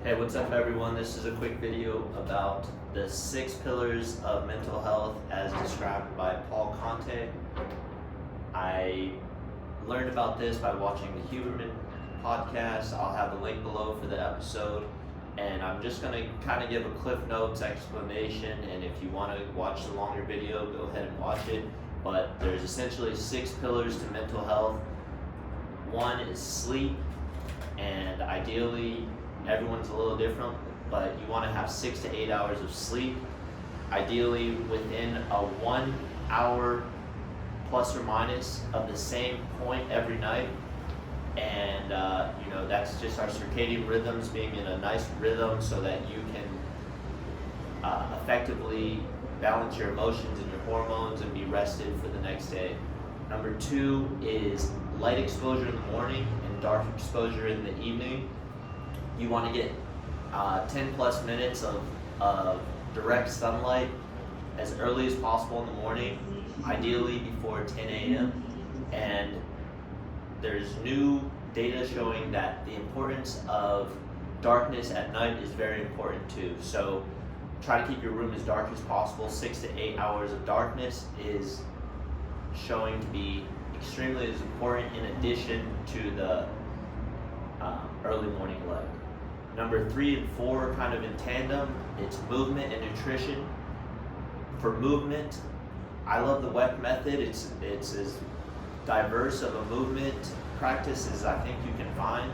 Hey, what's up everyone? This is a quick video about the 6 pillars of mental health as described by Paul Konte. I learned about this by watching the Huberman Podcast. I'll have the link below for the episode. And I'm just going to kind of give a Cliff Notes explanation, and if you want to watch the longer video, go ahead and watch it. But there's essentially 6 pillars to mental health. One is sleep, and ideally everyone's a little different, but you want to have 6 to 8 hours of sleep, ideally within a 1 hour plus or minus of the same point every night. And that's just our circadian rhythms being in a nice rhythm so that you can effectively balance your emotions and your hormones and be rested for the next day. Number 2 is light exposure in the morning and dark exposure in the evening. You want to get 10 plus minutes of direct sunlight as early as possible in the morning, ideally before 10 a.m. And there's new data showing that the importance of darkness at night is very important too. So try to keep your room as dark as possible. 6 to 8 hours of darkness is showing to be extremely as important in addition to the early morning light. Number 3 and 4 kind of in tandem, it's movement and nutrition. For movement, I love the WEC method. It's as diverse of a movement practice as I think you can find.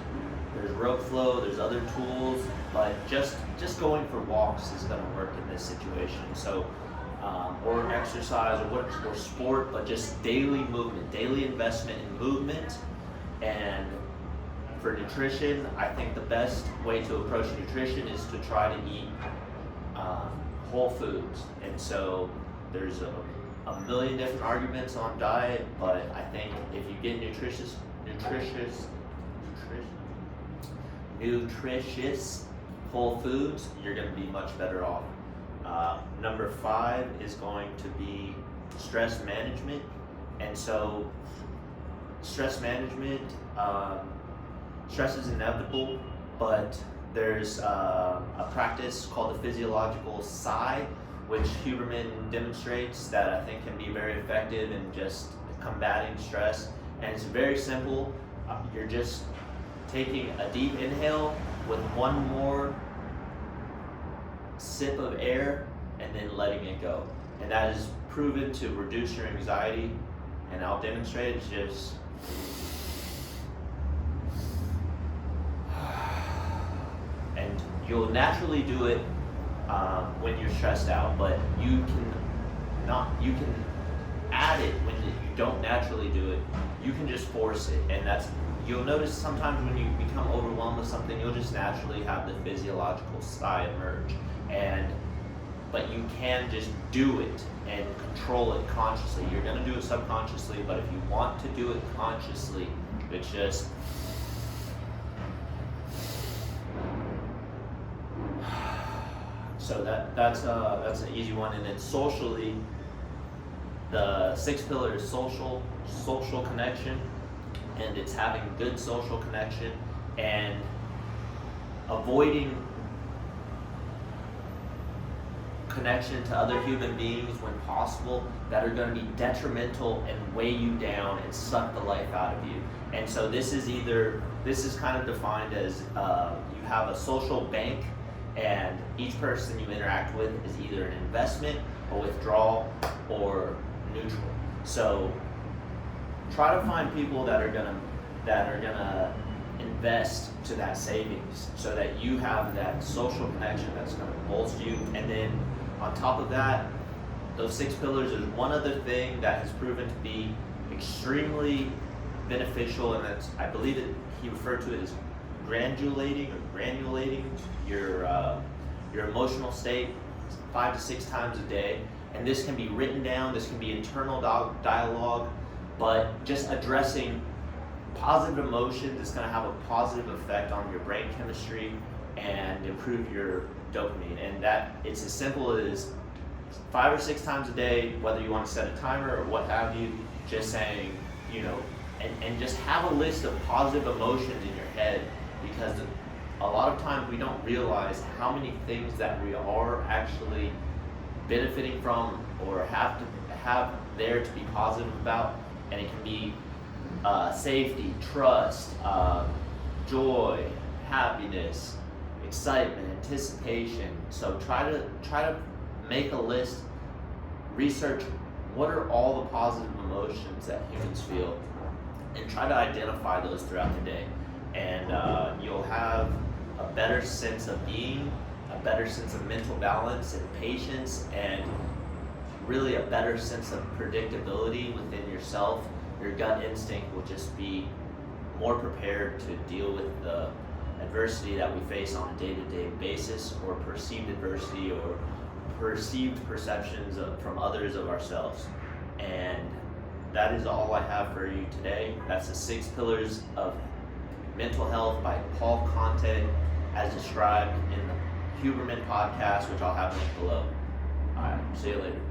There's rope flow, there's other tools, but just going for walks is going to work in this situation. So, or exercise or sport, but just daily movement, daily investment in movement. And for nutrition, I think the best way to approach nutrition is to try to eat whole foods. And so there's a million different arguments on diet, but I think if you get nutritious whole foods, you're going to be much better off. Number 5 is going to be stress management. And so stress management, stress is inevitable, but there's a practice called the physiological sigh, which Huberman demonstrates that I think can be very effective in just combating stress. And it's very simple. You're just taking a deep inhale with one more sip of air and then letting it go. And that is proven to reduce your anxiety. And I'll demonstrate it. Just and you'll naturally do it when you're stressed out, but you can add it when you don't naturally do it. You can just force it, and you'll notice sometimes when you become overwhelmed with something, you'll just naturally have the physiological sigh emerge. But you can just do it and control it consciously. You're going to do it subconsciously, but if you want to do it consciously, it's just so that's an easy one. And then socially, the 6th pillar is social connection, and it's having good social connection and avoiding connection to other human beings when possible that are going to be detrimental and weigh you down and suck the life out of you. And so this is kind of defined as you have a social bank, and each person you interact with is either an investment, a withdrawal, or neutral. So try to find people that are gonna invest to that savings so that you have that social connection that's gonna bolster you. And then on top of that, those 6 pillars, there's one other thing that has proven to be extremely beneficial, and that's, I believe that he referred to it as granulating your emotional state 5 to 6 times a day. And this can be written down, this can be internal dialogue, but just addressing positive emotions is going to have a positive effect on your brain chemistry and improve your dopamine. And that it's as simple as 5 or 6 times a day, whether you want to set a timer or what have you, just saying, and just have a list of positive emotions in your head, because a a lot of times we don't realize how many things that we are actually benefiting from or have there to be positive about, and it can be safety, trust, joy, happiness, excitement, anticipation. So try to make a list, research what are all the positive emotions that humans feel, and try to identify those throughout the day. And you'll have a better sense of being, a better sense of mental balance and patience, and really a better sense of predictability within yourself. Your gut instinct will just be more prepared to deal with the adversity that we face on a day-to-day basis, or perceived adversity, or perceived perceptions from others of ourselves. And that is all I have for you today. That's the 6 Pillars of Mental Health by Paul Konte, as described in the Huberman Podcast, which I'll have linked below. All right, see you later.